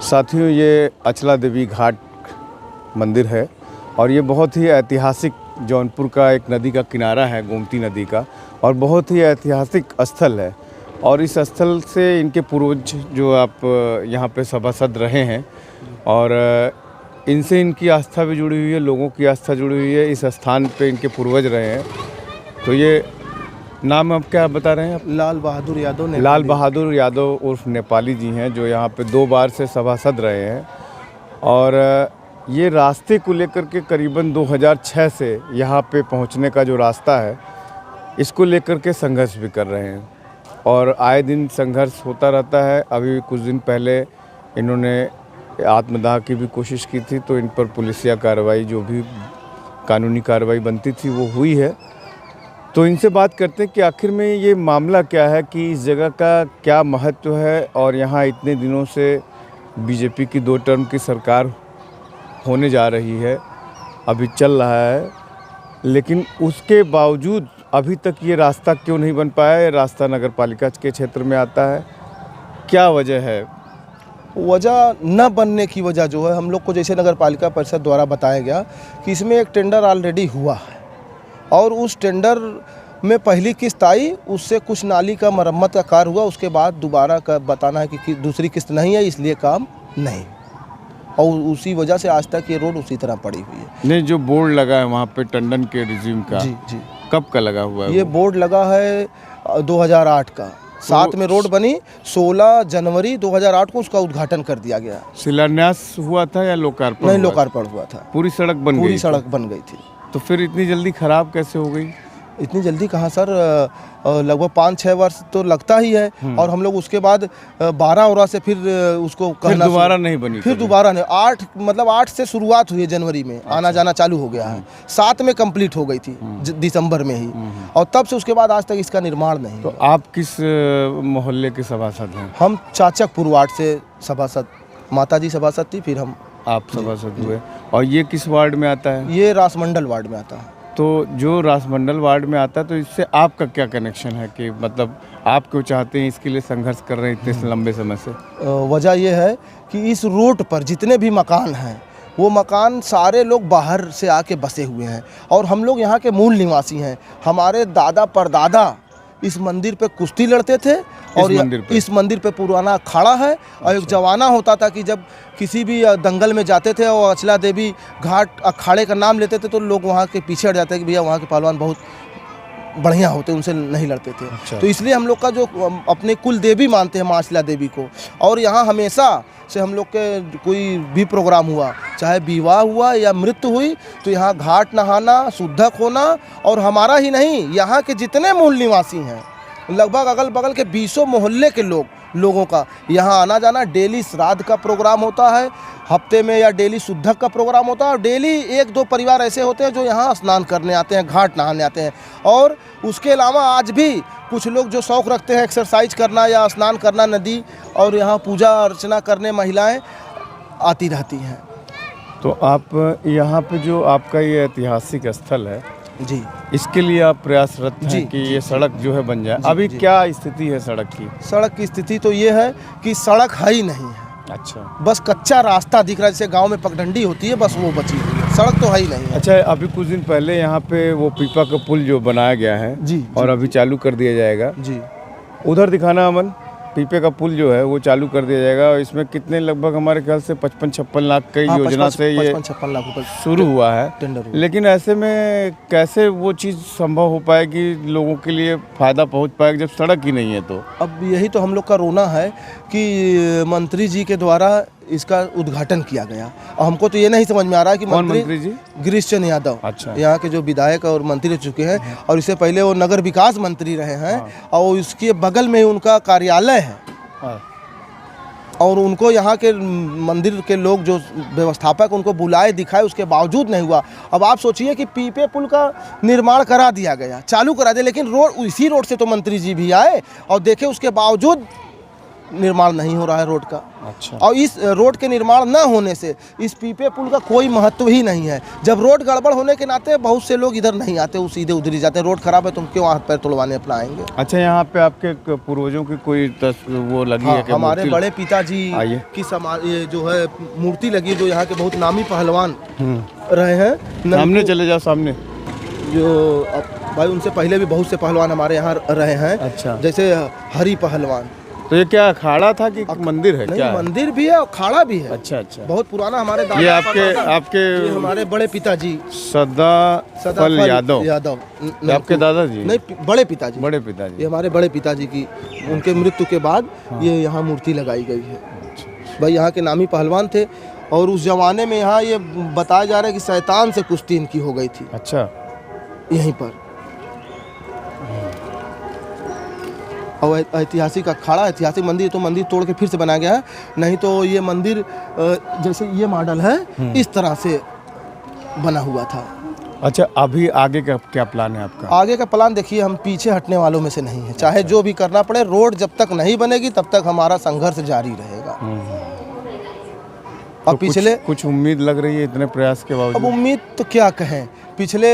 साथियों, ये अचला देवी घाट मंदिर है और ये बहुत ही ऐतिहासिक जौनपुर का एक नदी का किनारा है, गोमती नदी का, और बहुत ही ऐतिहासिक स्थल है। और इस स्थल से इनके पूर्वज जो आप यहाँ पे सभासद रहे हैं और इनसे इनकी आस्था भी जुड़ी हुई है, लोगों की आस्था जुड़ी हुई है। इस स्थान पे इनके पूर्वज रहे हैं। तो ये नाम आप क्या बता रहे हैं आप? लाल बहादुर यादव। लाल बहादुर यादव उर्फ नेपाली जी हैं, जो यहाँ पे 2 बार से सभासद रहे हैं। और ये रास्ते को लेकर के करीबन 2006 से यहाँ पे पहुँचने का जो रास्ता है, इसको लेकर के संघर्ष भी कर रहे हैं और आए दिन संघर्ष होता रहता है। अभी कुछ दिन पहले इन्होंने आत्मदाह की भी कोशिश की थी, तो इन पर पुलिसिया कार्रवाई, जो भी कानूनी कार्रवाई बनती थी, वो हुई है। तो इनसे बात करते हैं कि आखिर में ये मामला क्या है, कि इस जगह का क्या महत्व है। और यहाँ इतने दिनों से बीजेपी की 2 टर्म की सरकार होने जा रही है, अभी चल रहा है, लेकिन उसके बावजूद अभी तक ये रास्ता क्यों नहीं बन पाया? ये रास्ता नगर पालिका के क्षेत्र में आता है, क्या वजह है? वजह न बनने की वजह जो है, हम लोग को जैसे नगर पालिका परिषद द्वारा बताया गया कि इसमें एक टेंडर ऑलरेडी हुआ है और उस टेंडर में पहली किस्त आई, उससे कुछ नाली का मरम्मत का कार्य हुआ, उसके बाद दोबारा का बताना है कि दूसरी किस्त नहीं है, इसलिए काम नहीं, और उसी वजह से आज तक ये रोड उसी तरह पड़ी हुई है। नहीं, जो बोर्ड लगा है वहाँ पे टंडन के रिज्यूम का, जी, कब का लगा हुआ है? ये बोर्ड लगा है 2008 का। साथ में रोड बनी 16 जनवरी 2008 को, उसका उद्घाटन कर दिया गया। शिलान्यास हुआ था या लोकार्पण? नहीं, लोकार्पण हुआ था। पूरी सड़क बन गई थी। तो फिर इतनी जल्दी खराब कैसे हो गई? इतनी जल्दी कहाँ सर, लगभग 5-6 वर्ष तो लगता ही है। और हम लोग उसके बाद 12 से फिर उसको फिर दोबारा नहीं बनी, फिर दोबारा नहीं। 8 से शुरुआत हुई है, जनवरी में आना जाना चालू हो गया है। 7 में कंप्लीट हो गई थी, दिसंबर में ही, और तब से उसके बाद आज तक इसका निर्माण नहीं। तो आप किस मोहल्ले के सभासद हैं? हम चाचकपुर वार्ड से सभासद, माता जी सभासद थी, फिर आप सभासद हुए। और ये किस वार्ड में आता है? ये रासमंडल वार्ड में आता है। तो जो रासमंडल वार्ड में आता है, तो इससे आपका क्या कनेक्शन है, कि मतलब आप क्यों चाहते हैं, इसके लिए संघर्ष कर रहे हैं इतने लंबे समय से? वजह यह है कि इस रोड पर जितने भी मकान हैं, वो मकान सारे लोग बाहर से आके बसे हुए हैं और हम लोग यहाँ के मूल निवासी हैं। हमारे दादा परदादा इस मंदिर पे कुश्ती लड़ते थे और इस मंदिर पे पुराना अखाड़ा है। और एक जमाना होता था कि जब किसी भी दंगल में जाते थे और अचला देवी घाट अखाड़े का नाम लेते थे, तो लोग वहाँ के पीछे हट जाते कि भैया वहाँ के पहलवान बहुत बढ़िया होते, उनसे नहीं लड़ते थे। अच्छा। तो इसलिए हम लोग का जो अपने कुल देवी मानते हैं माँ अचला देवी को, और यहाँ हमेशा से हम लोग के कोई भी प्रोग्राम हुआ, चाहे विवाह हुआ या मृत्यु हुई, तो यहाँ घाट नहाना, शुद्धक होना, और हमारा ही नहीं, यहाँ के जितने मूल निवासी हैं, लगभग अगल बगल के 20 मोहल्ले के लोगों का यहाँ आना जाना। डेली श्राद्ध का प्रोग्राम होता है, हफ्ते में या डेली शुद्धक का प्रोग्राम होता है, और डेली 1-2 परिवार ऐसे होते हैं जो यहाँ स्नान करने आते हैं, घाट नहाने आते हैं। और उसके अलावा आज भी कुछ लोग जो शौक़ रखते हैं एक्सरसाइज करना या स्नान करना नदी, और यहाँ पूजा अर्चना करने महिलाएं आती रहती हैं। तो आप यहाँ पे जो आपका ये ऐतिहासिक स्थल है जी, इसके लिए आप प्रयासरत हैं कि ये सड़क जो है बन जाए। अभी क्या स्थिति है सड़क की? सड़क की स्थिति तो ये है कि सड़क है ही नहीं है। अच्छा, बस कच्चा रास्ता दिख रहा है, जैसे गांव में पगडंडी होती है, बस वो बची हुई है, सड़क तो है ही नहीं है। अच्छा, अभी कुछ दिन पहले यहाँ पे वो पीपा का पुल जो बनाया गया है जी, और अभी चालू कर दिया जाएगा जी, उधर दिखाना अमन, पीपे का पुल जो है वो चालू कर दिया जाएगा। और इसमें कितने, लगभग हमारे ख्याल से 55-56 लाख की योजना से ये 55 लाख रुपए शुरू हुआ है टेंडर। लेकिन ऐसे में कैसे वो चीज़ संभव हो पाएगी, लोगों के लिए फ़ायदा पहुंच पाएगा जब सड़क ही नहीं है? तो अब यही तो हम लोग का रोना है कि मंत्री जी के द्वारा इसका उद्घाटन किया गया, और हमको तो ये नहीं समझ में आ रहा है कि मंत्री जी गिरीश चंद यादव, अच्छा, यहाँ के जो विधायक और मंत्री रह चुके हैं, और इससे पहले वो नगर विकास मंत्री रहे हैं, और इसके बगल में उनका कार्यालय है, और उनको यहाँ के मंदिर के लोग जो व्यवस्थापक उनको बुलाए दिखाए, उसके बावजूद नहीं हुआ। अब आप सोचिए कि पीपे पुल का निर्माण करा दिया गया, चालू करा दिया, लेकिन रोड, इसी रोड से तो मंत्री जी भी आए और देखे, उसके बावजूद निर्माण नहीं हो रहा है रोड का। अच्छा। और इस रोड के निर्माण न होने से इस पीपे पुल का कोई महत्व ही नहीं है। जब रोड गड़बड़ होने के नाते बहुत से लोग इधर नहीं आते, वो सीधे उधर ही जाते हैं। रोड खराब है, तुम क्यों हाथ पैर तुड़वाने अपना आएंगे। अच्छा, यहाँ पे आपके पूर्वजों की कोई वो लगी है कि हमारे मूर्ति? बड़े पिताजी आइए। की ये जो है मूर्ति लगी है, जो यहाँ के बहुत नामी पहलवान रहे हैं। सामने चले जाओ, सामने। जो भाई उनसे पहले भी बहुत से पहलवान हमारे यहाँ रहे हैं। अच्छा। जैसे हरि पहलवान। तो ये क्या अखाड़ा था कि मंदिर है? नहीं, क्या है? मंदिर भी है और खाड़ा भी है। अच्छा अच्छा। बहुत पुराना। हमारे दादा ये आपके ये हमारे बड़े पिताजी सदाफल यादव। ये आपके दादाजी? नहीं, बड़े पिताजी। बड़े पिताजी। ये हमारे बड़े पिताजी की उनके मृत्यु के बाद ये यहाँ मूर्ति लगाई गई है। भाई यहाँ के नामी पहलवान थे और उस जमाने में यहाँ ये बताया जा रहा है कि शैतान से कुश्ती इनकी हो गई थी। अच्छा। यहीं पर और ऐतिहासिक अखाड़ा, ऐतिहासिक मंदिर, तो मंदिर तोड़ के फिर से बनाया गया है। नहीं तो ये मंदिर जैसे ये मॉडल है इस तरह से बना हुआ था। अच्छा, अभी आगे का क्या प्लान है आपका? आगे का प्लान देखिए, हम पीछे हटने वालों में से नहीं है। चाहे जो भी करना पड़े, रोड जब तक नहीं बनेगी तब तक हमारा संघर्ष जारी रहेगा। और तो पिछले कुछ उम्मीद लग रही है इतने प्रयास के अब बावजूद? उम्मीद तो क्या कहें। पिछले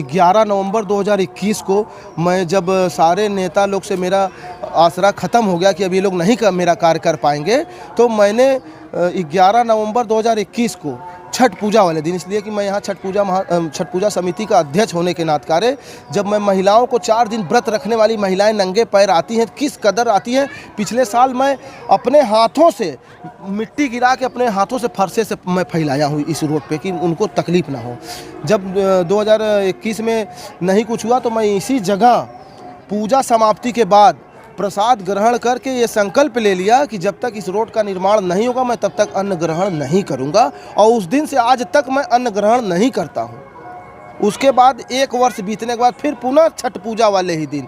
11 नवंबर 2021 को मैं जब सारे नेता लोग से मेरा आसरा ख़त्म हो गया कि अब ये लोग नहीं मेरा कार्य कर पाएंगे, तो मैंने 11 नवंबर 2021 को छठ पूजा वाले दिन, इसलिए कि मैं यहाँ छठ पूजा समिति का अध्यक्ष होने के नाते, जब मैं महिलाओं को 4 दिन व्रत रखने वाली महिलाएं नंगे पैर आती हैं, किस कदर आती हैं। पिछले साल मैं अपने हाथों से मिट्टी गिरा के अपने हाथों से फरसे से मैं फैलाया हूँ इस रोड पे कि उनको तकलीफ़ ना हो। जब 2021 में नहीं कुछ हुआ तो मैं इसी जगह पूजा समाप्ति के बाद प्रसाद ग्रहण करके ये संकल्प ले लिया कि जब तक इस रोड का निर्माण नहीं होगा मैं तब तक अन्न ग्रहण नहीं करूंगा। और उस दिन से आज तक मैं अन्न ग्रहण नहीं करता हूं। उसके बाद 1 वर्ष बीतने के बाद फिर पुनः छठ पूजा वाले ही दिन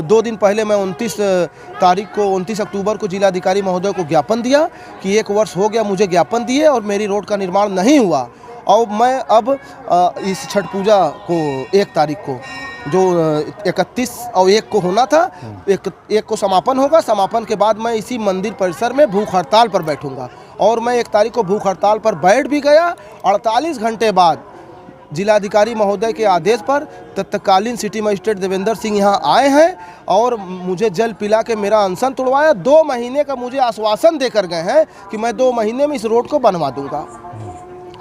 2 दिन पहले मैं 29 अक्टूबर को जिलाधिकारी महोदय को ज्ञापन दिया कि 1 वर्ष हो गया मुझे ज्ञापन दिए और मेरी रोड का निर्माण नहीं हुआ। और मैं अब इस छठ पूजा को 1 तारीख को, जो 31 और 1 को होना था, 1 को समापन होगा। समापन के बाद मैं इसी मंदिर परिसर में भूख हड़ताल पर बैठूंगा। और मैं 1 तारीख को भूख हड़ताल पर बैठ भी गया। 48 घंटे बाद जिलाधिकारी महोदय के आदेश पर तत्कालीन सिटी मजिस्ट्रेट देवेंद्र सिंह यहाँ आए हैं और मुझे जल पिला के मेरा अनशन तोड़वाया। 2 महीने का मुझे आश्वासन देकर गए हैं कि मैं 2 महीने में इस रोड को बनवा दूंगा,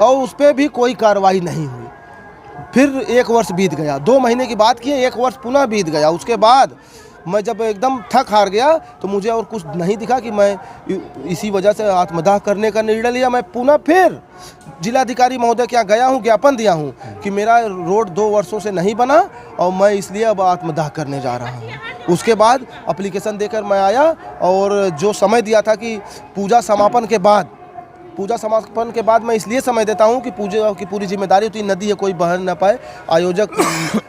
और उस पर भी कोई कार्रवाई नहीं हुई। फिर 1 वर्ष बीत गया। 2 महीने की बात की, 1 वर्ष पुनः बीत गया। उसके बाद मैं जब एकदम थक हार गया तो मुझे और कुछ नहीं दिखा कि मैं इसी वजह से आत्मदाह करने का निर्णय लिया। मैं पुनः फिर जिलाधिकारी महोदय के यहाँ गया हूँ, ज्ञापन दिया हूँ कि मेरा रोड 2 वर्षों से नहीं बना और मैं इसलिए अब आत्मदाह करने जा रहा हूँ। उसके बाद एप्लीकेशन देकर मैं आया और जो समय दिया था कि पूजा समापन के बाद मैं इसलिए समय देता हूं कि पूजा की पूरी जिम्मेदारी होती है, नदी है कोई बह न पाए, आयोजक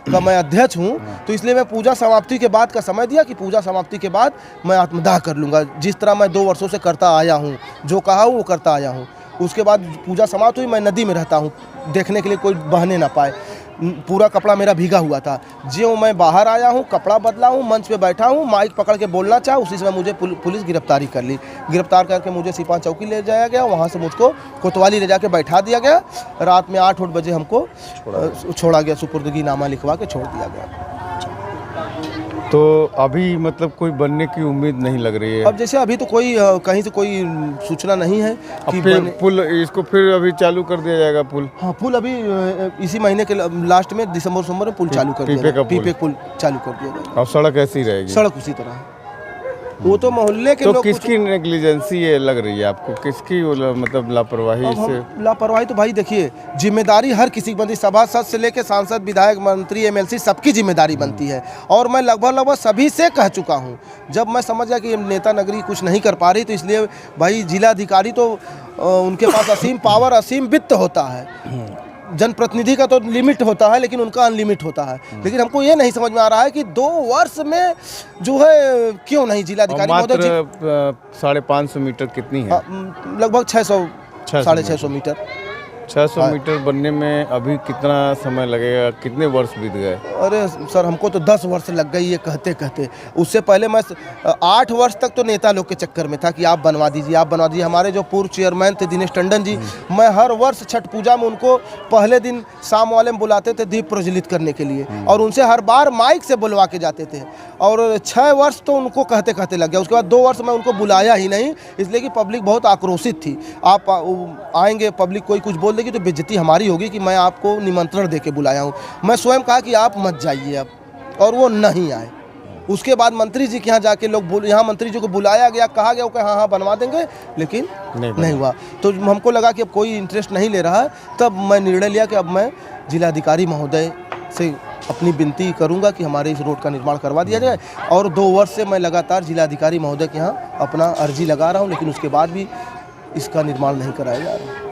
का मैं अध्यक्ष हूं, तो इसलिए मैं पूजा समाप्ति के बाद का समय दिया कि पूजा समाप्ति के बाद मैं आत्मदाह कर लूँगा, जिस तरह मैं 2 वर्षों से करता आया हूं, जो कहा हूं वो करता आया हूं। उसके बाद पूजा समाप्त हुई, मैं नदी में रहता हूं देखने के लिए कोई बहने ना पाए। पूरा कपड़ा मेरा भीगा हुआ था। जो मैं बाहर आया हूँ, कपड़ा बदला हूँ, मंच पे बैठा हूँ, माइक पकड़ के बोलना चाहा, उसी समय मुझे पुलिस गिरफ्तारी कर ली। गिरफ्तार करके मुझे सिपाही चौकी ले जाया गया, वहाँ से मुझको कोतवाली ले जाके बैठा दिया गया। रात में 8 बजे हमको छोड़ा गया, सुपुर्दगी नामा लिखवा के छोड़ दिया गया। तो अभी मतलब कोई बनने की उम्मीद नहीं लग रही है? अब जैसे अभी तो कोई कहीं से कोई सूचना नहीं है कि पुल इसको फिर अभी चालू कर दिया जाएगा पुल? हाँ, पुल अभी इसी महीने के लास्ट में दिसंबर में पुल चालू कर दिया जाएगा। पीपे पुल चालू कर दिया जाएगा। और सड़क ऐसी रहेगी? सड़क उसी तरह है। वो तो मोहल्ले के तो लोग किसकी नेग्लिजेंसी ये लग रही है आपको? किसकी मतलब लापरवाही से? लापरवाही तो भाई देखिए, जिम्मेदारी हर किसी की बनती है। सभासद से लेकर सांसद, विधायक, मंत्री, एमएलसी सबकी जिम्मेदारी बनती है। और मैं लगभग सभी से कह चुका हूँ। जब मैं समझ गया कि नेता नगरी कुछ नहीं कर पा रही, तो इसलिए भाई जिलाधिकारी तो उनके पास असीम पावर, असीम वित्त होता है। जनप्रतिनिधि का तो लिमिट होता है लेकिन उनका अनलिमिट होता है। लेकिन हमको ये नहीं समझ में आ रहा है कि 2 वर्ष में जो है क्यों नहीं जिलाधिकारी महोदय 550 मीटर कितनी है? लगभग 600 650 मीटर 600 मीटर बनने में अभी कितना समय लगेगा, कितने वर्ष बीत गए? अरे सर, हमको तो 10 वर्ष लग गई ये कहते कहते। उससे पहले मैं 8 वर्ष तक तो नेता लोग के चक्कर में था कि आप बनवा दीजिए, आप बनवा दीजिए। हमारे जो पूर्व चेयरमैन थे दिनेश टंडन जी, मैं हर वर्ष छठ पूजा में उनको पहले दिन शाम वाले में बुलाते थे दीप प्रज्वलित करने के लिए, और उनसे हर बार माइक से बुलवा के जाते थे। और 6 वर्ष तो उनको कहते कहते लग गया। उसके बाद 2 वर्ष मैं उनको बुलाया ही नहीं, इसलिए कि पब्लिक बहुत आक्रोशित थी। आप आएंगे, पब्लिक कोई कुछ बोल देगी तो बेइज्जती हमारी होगी कि मैं आपको निमंत्रण दे के बुलाया हूँ। मैं स्वयं कहा कि आप मत जाइए अब, और वो नहीं आए। उसके बाद मंत्री जी के यहाँ जाके लोग यहाँ मंत्री जी को बुलाया गया, कहा गया कि हाँ हाँ बनवा देंगे, लेकिन नहीं हुआ। तो हमको लगा कि अब कोई इंटरेस्ट नहीं ले रहा है। तब मैं निर्णय लिया कि अब मैं जिलाधिकारी महोदय से अपनी विनती करूंगा कि हमारे इस रोड का निर्माण करवा दिया जाए। और 2 वर्ष से मैं लगातार जिलाधिकारी महोदय के यहाँ अपना अर्जी लगा रहा हूँ, लेकिन उसके बाद भी इसका निर्माण नहीं कराया जा रहा है।